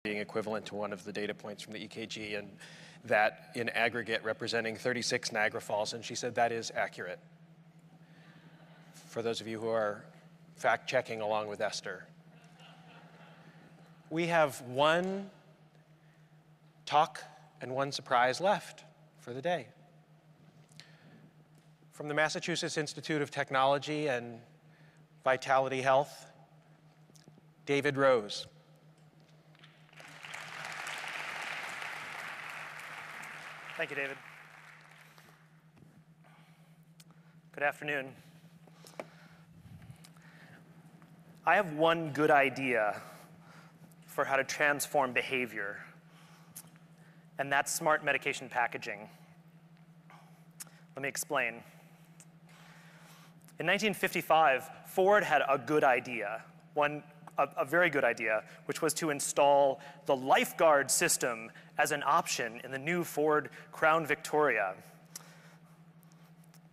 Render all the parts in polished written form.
being equivalent to one of the data points from the EKG, and that in aggregate representing 36 Niagara Falls, and she said that is accurate. For those of you who are fact-checking along with Esther. We have one talk and one surprise left for the day. From the Massachusetts Institute of Technology and Vitality Health, David Rose. Thank you, David. Good afternoon. I have one good idea for how to transform behavior, and that's smart medication packaging. Let me explain. In 1955, Ford had a good idea, a very good idea, which was to install the lifeguard system as an option in the new Ford Crown Victoria.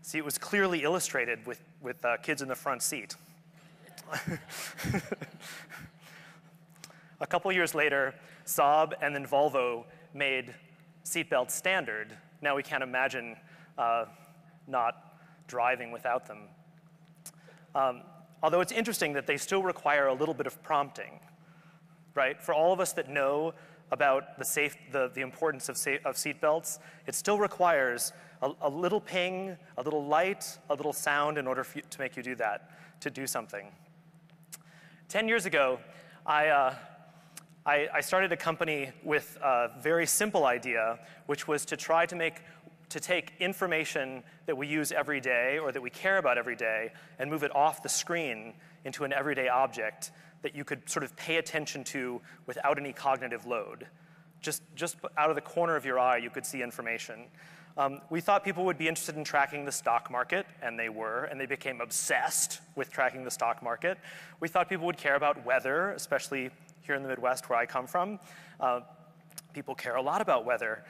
See, it was clearly illustrated with kids in the front seat. A couple years later, Saab and then Volvo made seatbelts standard. Now we can't imagine not driving without them. Although it's interesting that they still require a little bit of prompting, right? For all of us that know about the importance of seatbelts, it still requires a little ping, a little light, a little sound in order to make you do that, to do something. 10 years ago, I started a company with a very simple idea, which was to try to take information that we use every day or that we care about every day and move it off the screen into an everyday object that you could sort of pay attention to without any cognitive load. Just out of the corner of your eye, you could see information. We thought people would be interested in tracking the stock market, and they were, and they became obsessed with tracking the stock market. We thought people would care about weather, especially here in the Midwest where I come from. People care a lot about weather.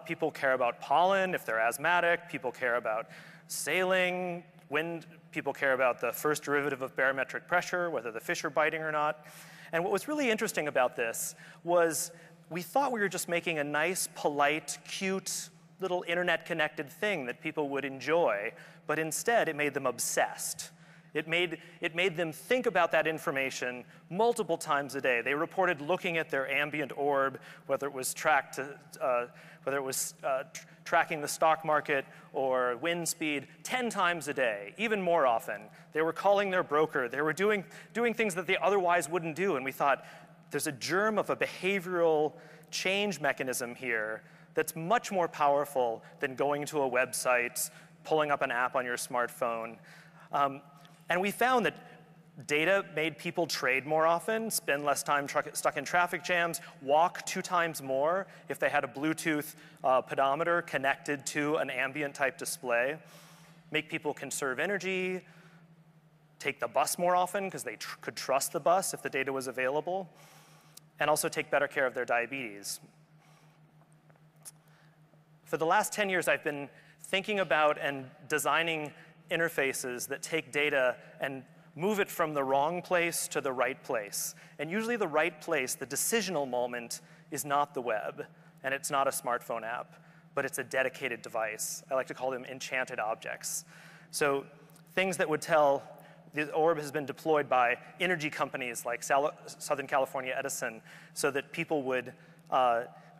People care about pollen if they're asthmatic. People care about sailing, wind. People care about the first derivative of barometric pressure, whether the fish are biting or not. And what was really interesting about this was we thought we were just making a nice, polite, cute, little internet-connected thing that people would enjoy, but instead it made them obsessed. It made them think about that information multiple times a day. They reported looking at their ambient orb, whether it was tracking the stock market or wind speed, 10 times a day, even more often. They were calling their broker. They were doing things that they otherwise wouldn't do. And we thought, there's a germ of a behavioral change mechanism here that's much more powerful than going to a website, pulling up an app on your smartphone. And we found that data made people trade more often, spend less time stuck in traffic jams, walk 2 times more if they had a Bluetooth pedometer connected to an ambient type display, make people conserve energy, take the bus more often because they could trust the bus if the data was available, and also take better care of their diabetes. For the last 10 years, I've been thinking about and designing interfaces that take data and move it from the wrong place to the right place. And usually the right place, the decisional moment, is not the web, and it's not a smartphone app, but it's a dedicated device. I like to call them enchanted objects. So things that would tell the orb has been deployed by energy companies like Southern California Edison so that people would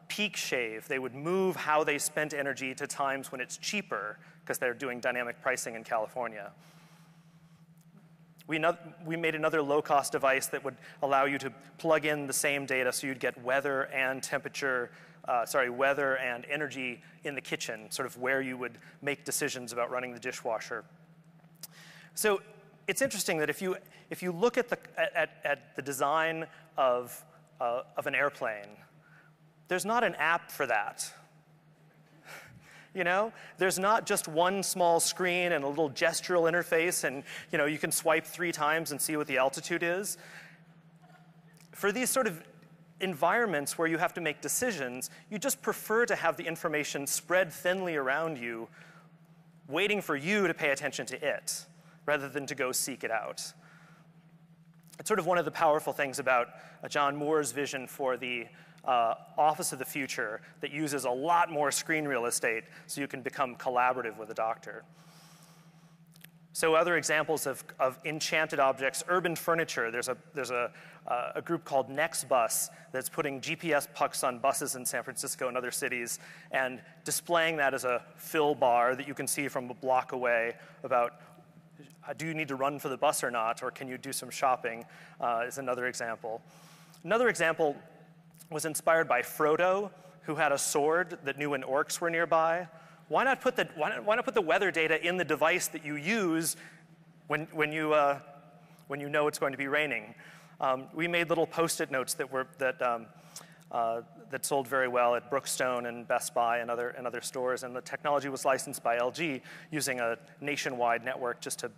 peak shave. They would move how they spent energy to times when it's cheaper because they're doing dynamic pricing in California. We made another low-cost device that would allow you to plug in the same data so you'd get weather and temperature, weather and energy in the kitchen, sort of where you would make decisions about running the dishwasher. So it's interesting that if you look at the design of an airplane, there's not an app for that. You know, there's not just one small screen and a little gestural interface and, you know, you can swipe 3 times and see what the altitude is. For these sort of environments where you have to make decisions, you just prefer to have the information spread thinly around you, waiting for you to pay attention to it, rather than to go seek it out. It's sort of one of the powerful things about John Moore's vision for the office of the future that uses a lot more screen real estate so you can become collaborative with a doctor. So other examples of enchanted objects, urban furniture. There's a group called Nextbus that's putting GPS pucks on buses in San Francisco and other cities and displaying that as a fill bar that you can see from a block away about do you need to run for the bus or not, or can you do some shopping, is another example. Another example was inspired by Frodo, who had a sword that knew when orcs were nearby. Why not put the weather data in the device that you use when you know it's going to be raining? We made little Post-it notes that sold very well at Brookstone and Best Buy and other stores, and the technology was licensed by LG using a nationwide network, just a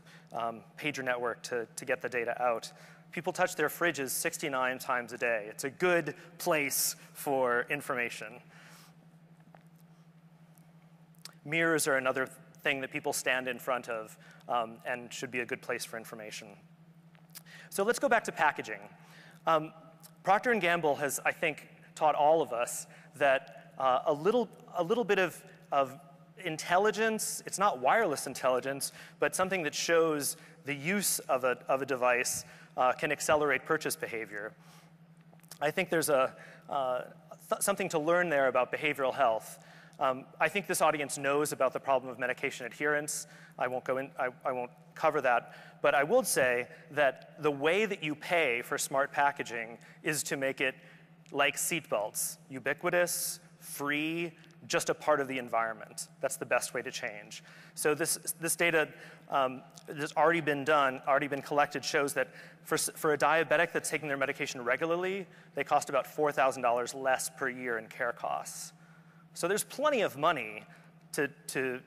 pager network to get the data out. People touch their fridges 69 times a day. It's a good place for information. Mirrors are another thing that people stand in front of and should be a good place for information. So let's go back to packaging. Procter & Gamble has, I think, taught all of us that a little bit of intelligence, it's not wireless intelligence, but something that shows the use of a device can accelerate purchase behavior. I think there's something to learn there about behavioral health. I think this audience knows about the problem of medication adherence. I won't cover that, but I will say that the way that you pay for smart packaging is to make it like seatbelts, ubiquitous, free, just a part of the environment. That's the best way to change. So this data that's already been collected shows that for a diabetic that's taking their medication regularly, they cost about $4,000 less per year in care costs. So there's plenty of money to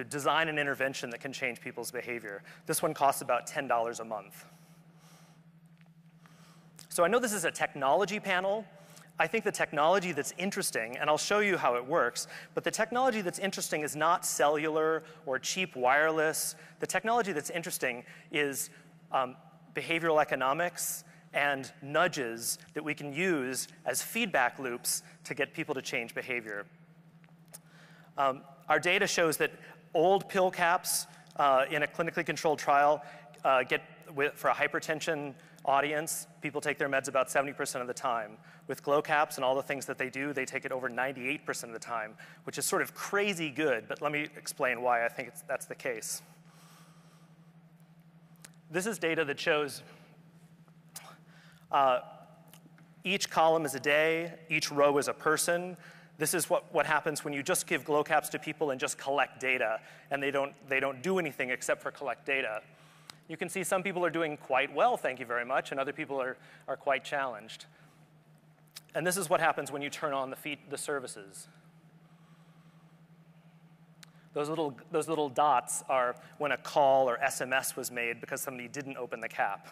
design an intervention that can change people's behavior. This one costs about $10 a month. So I know this is a technology panel. I think the technology that's interesting, and I'll show you how it works, but the technology that's interesting is not cellular or cheap wireless. The technology that's interesting is behavioral economics and nudges that we can use as feedback loops to get people to change behavior. Our data shows that old pill caps in a clinically controlled trial for a hypertension audience, people take their meds about 70% of the time. With glow caps and all the things that they do, they take it over 98% of the time, which is sort of crazy good, but let me explain why I think that's the case. This is data that shows each column is a day, each row is a person. This is what happens when you just give glow caps to people and just collect data, and they don't do anything except for collect data. You can see some people are doing quite well, thank you very much, and other people are quite challenged. And this is what happens when you turn on the services. Those little dots are when a call or SMS was made because somebody didn't open the cap.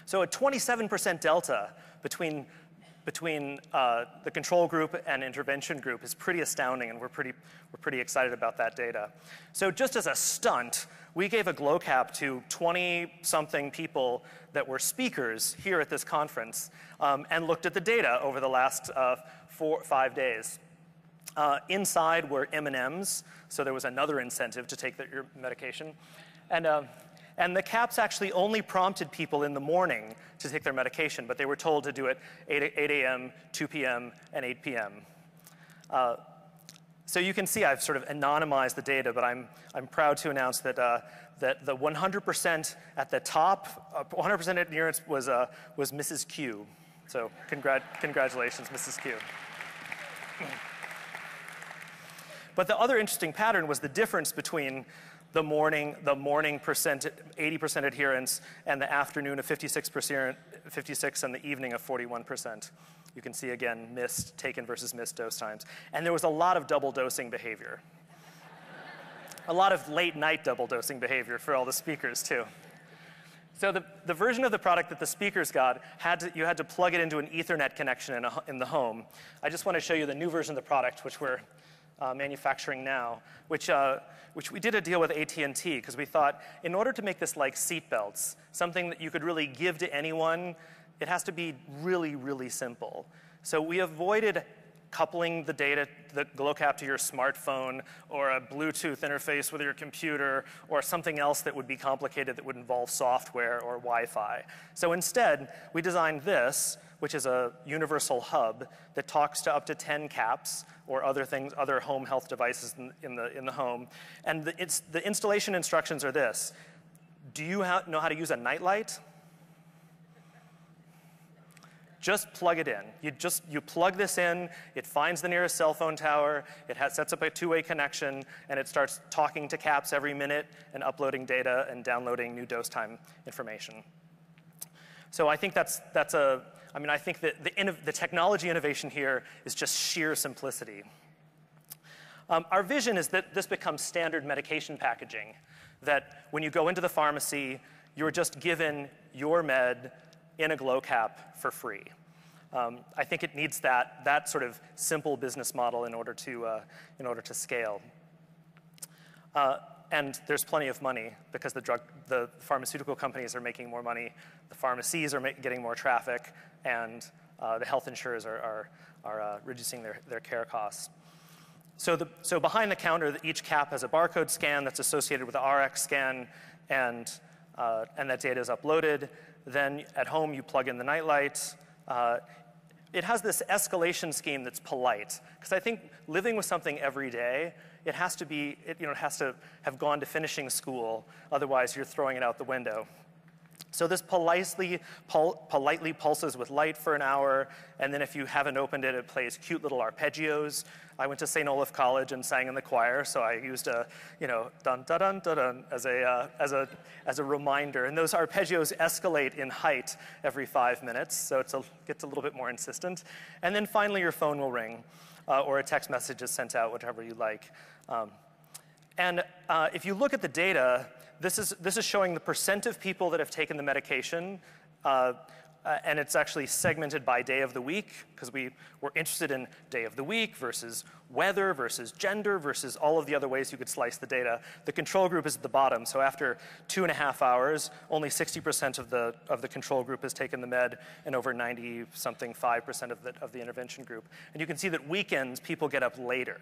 So a 27% delta between the control group and intervention group is pretty astounding, and we're pretty excited about that data. So just as a stunt, we gave a glow cap to 20-something people that were speakers here at this conference and looked at the data over the last 5 days. Inside were M&Ms, so there was another incentive to take your medication. And the caps actually only prompted people in the morning to take their medication, but they were told to do it 8 a.m., 2 p.m., and 8 p.m. So you can see I've sort of anonymized the data, but I'm proud to announce that the 100% at the top, 100% adherence was Mrs. Q. So congratulations, Mrs. Q. But the other interesting pattern was the difference between the morning percent, 80% adherence, and the afternoon of 56% and the evening of 41%. You can see again missed, taken versus missed dose times. And there was a lot of double dosing behavior. A lot of late night double dosing behavior for all the speakers too. So the version of the product that the speakers got, you had to plug it into an Ethernet connection in the home. I just want to show you the new version of the product, which we're Manufacturing Now, which we did a deal with AT&T because we thought in order to make this like seatbelts, something that you could really give to anyone, it has to be really, really simple. So we avoided coupling the data, the glow cap to your smartphone or a Bluetooth interface with your computer or something else that would be complicated that would involve software or Wi-Fi. So instead, we designed this, which is a universal hub that talks to up to 10 caps or other things, other home health devices in the home. And the installation instructions are this. Do you know how to use a nightlight? Just plug it in. You plug this in, it finds the nearest cell phone tower, it sets up a two-way connection, and it starts talking to caps every minute and uploading data and downloading new dose time information. So I think I think that the technology innovation here is just sheer simplicity. Our vision is that this becomes standard medication packaging, that when you go into the pharmacy, you're just given your med in a glow cap for free. I think it needs that sort of simple business model in order to scale. And there's plenty of money because the pharmaceutical companies are making more money, the pharmacies are getting more traffic, and the health insurers are reducing their care costs. So behind the counter, each cap has a barcode scan that's associated with the RX scan, and that data is uploaded. Then at home, you plug in the nightlight. It has this escalation scheme that's polite, because I think living with something every day, it has to have gone to finishing school. Otherwise, you're throwing it out the window. So this politely pulses with light for an hour, and then if you haven't opened it, it plays cute little arpeggios. I went to St. Olaf College and sang in the choir, so I used a, dun dun dun dun dun as a reminder. And those arpeggios escalate in height every 5 minutes, so it gets a little bit more insistent. And then finally, your phone will ring, or a text message is sent out, whatever you like. If you look at the data, this is showing the percent of people that have taken the medication, and it's actually segmented by day of the week, because we were interested in day of the week versus weather versus gender versus all of the other ways you could slice the data. The control group is at the bottom, so after 2.5 hours, only 60% of the control group has taken the med, and over 90-something-5% of the intervention group. And you can see that weekends, people get up later.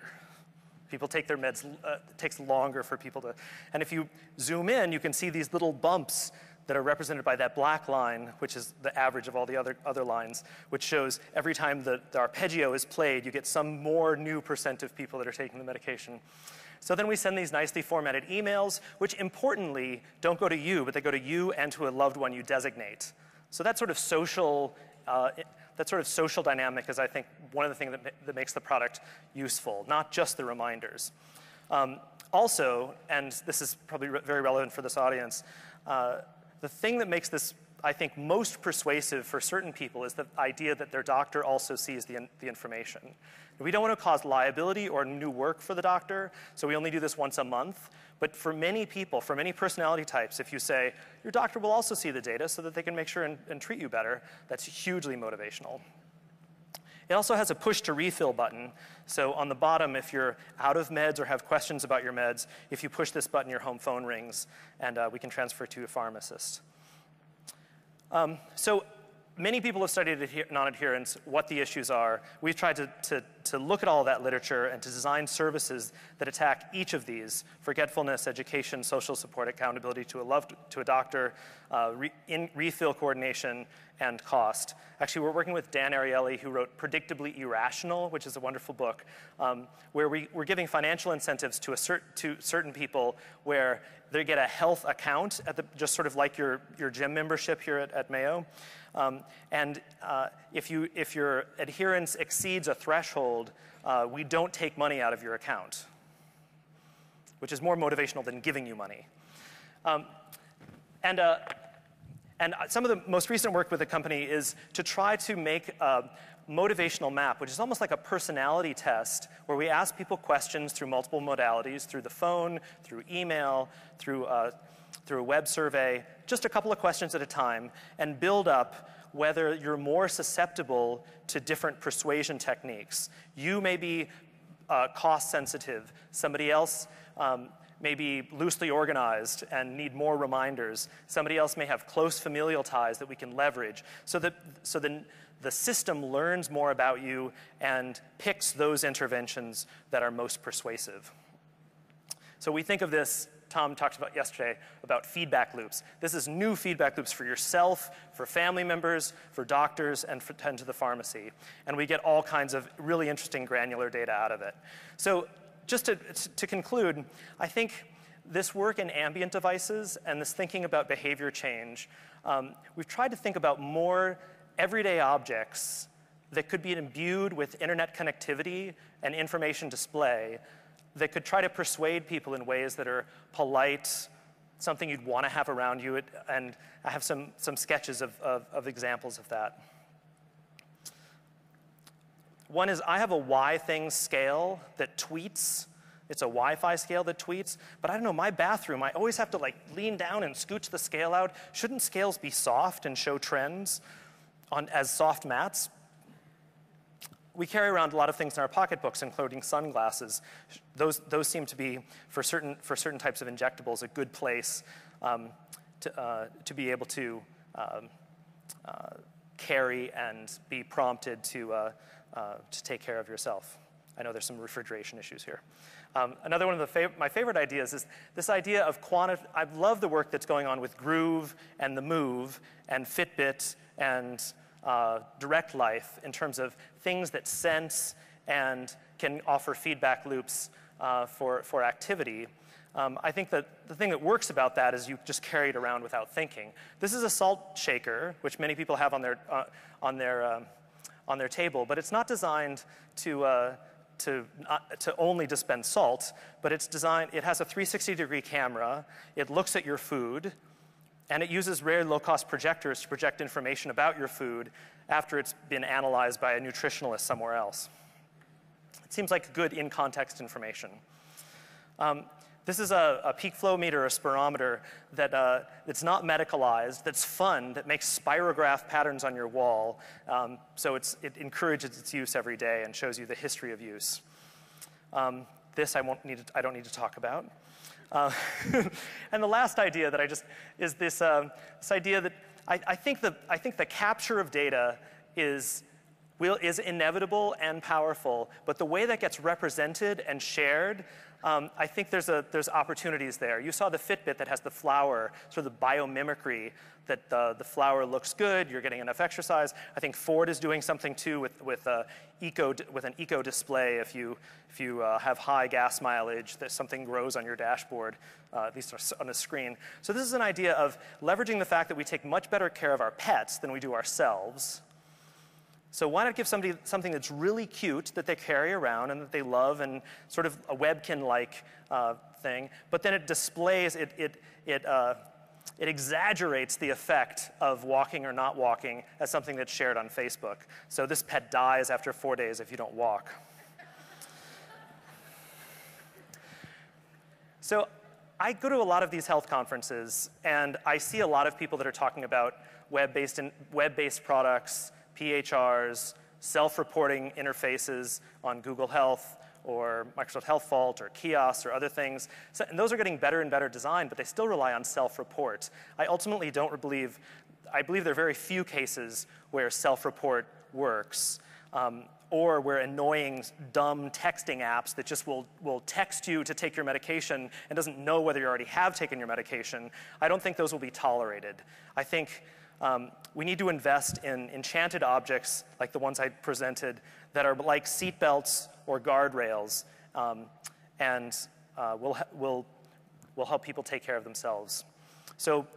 People take their meds, it takes longer for people to, and if you zoom in, you can see these little bumps that are represented by that black line, which is the average of all the other lines, which shows every time the arpeggio is played, you get some more new percent of people that are taking the medication. So then we send these nicely formatted emails, which importantly don't go to you, but they go to you and to a loved one you designate. So that sort of social dynamic is, I think, one of the things that makes the product useful, not just the reminders. Also, and this is probably very relevant for this audience, the thing that makes this, I think, most persuasive for certain people is the idea that their doctor also sees the information. We don't want to cause liability or new work for the doctor, so we only do this once a month. But for many people, for many personality types, if you say, your doctor will also see the data so that they can make sure and treat you better, that's hugely motivational. It also has a push to refill button. So on the bottom, if you're out of meds or have questions about your meds, if you push this button, your home phone rings, and we can transfer to a pharmacist. So many people have studied non-adherence, what the issues are. We've tried to look at all of that literature and to design services that attack each of these: forgetfulness, education, social support, accountability to a doctor, refill coordination, and cost. Actually, we're working with Dan Ariely, who wrote Predictably Irrational, which is a wonderful book, where we're giving financial incentives to certain people where they get a health account, just sort of like your gym membership here at Mayo. If your adherence exceeds a threshold, we don't take money out of your account, which is more motivational than giving you money. And some of the most recent work with the company is to try to make a motivational map, which is almost like a personality test, where we ask people questions through multiple modalities, through the phone, through email, through a web survey, just a couple of questions at a time, and build up whether you're more susceptible to different persuasion techniques. You may be cost sensitive. Somebody else may be loosely organized and need more reminders. Somebody else may have close familial ties that we can leverage. So the system learns more about you and picks those interventions that are most persuasive. So we think of this, Tom talked about yesterday, about feedback loops. This is new feedback loops for yourself, for family members, for doctors, and to the pharmacy. And we get all kinds of really interesting granular data out of it. So just to conclude, I think this work in ambient devices and this thinking about behavior change, we've tried to think about more everyday objects that could be imbued with internet connectivity and information display that could try to persuade people in ways that are polite, something you'd want to have around you, and I have some sketches of examples of that. One is I have a why things scale that tweets. It's a Wi-Fi scale that tweets, but I don't know, my bathroom, I always have to like lean down and scooch the scale out. Shouldn't scales be soft and show trends as soft mats? We carry around a lot of things in our pocketbooks, including sunglasses. Those seem to be, for certain types of injectables, a good place to be able to carry and be prompted to take care of yourself. I know there's some refrigeration issues here. Another one of my favorite ideas is this idea of I love the work that's going on with Groove and the Move and Fitbit and Direct Life in terms of things that sense and can offer feedback loops for activity. I think that the thing that works about that is you just carry it around without thinking. This is a salt shaker, which many people have on their table, but it's not designed to only dispense salt, but it has a 360-degree camera, it looks at your food, and it uses rare low-cost projectors to project information about your food after it's been analyzed by a nutritionalist somewhere else. It seems like good in-context information. This is a peak flow meter, a spirometer, that's not medicalized, that's fun, that makes spirograph patterns on your wall. So it encourages its use every day and shows you the history of use. This I don't need to talk about. And the last idea that is this idea that I think the capture of data is inevitable and powerful, but the way that gets represented and shared, I think there's opportunities there. You saw the Fitbit that has the flower, sort of the biomimicry, that the flower looks good, you're getting enough exercise. I think Ford is doing something too with an eco display. If you have high gas mileage, that something grows on your dashboard, at least on the screen. So this is an idea of leveraging the fact that we take much better care of our pets than we do ourselves. So why not give somebody something that's really cute that they carry around and that they love, and sort of a webkin-like thing, but then it displays, it exaggerates the effect of walking or not walking as something that's shared on Facebook. So this pet dies after 4 days if you don't walk. So I go to a lot of these health conferences, and I see a lot of people that are talking about web-based products, PHRs, self-reporting interfaces on Google Health or Microsoft Health Vault or kiosks or other things. So, and those are getting better and better designed, but they still rely on self-report. I ultimately I believe there are very few cases where self-report works, or where annoying, dumb texting apps that just will text you to take your medication and doesn't know whether you already have taken your medication. I don't think those will be tolerated. I think we need to invest in enchanted objects like the ones I presented that are like seatbelts or guardrails, and will help people take care of themselves. So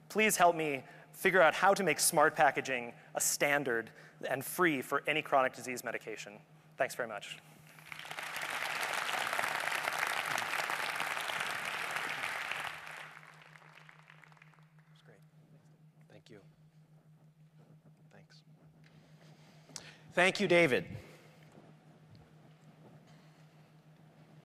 please help me figure out how to make smart packaging a standard and free for any chronic disease medication. Thanks very much. That's great. Thank you. Thanks. Thank you, David.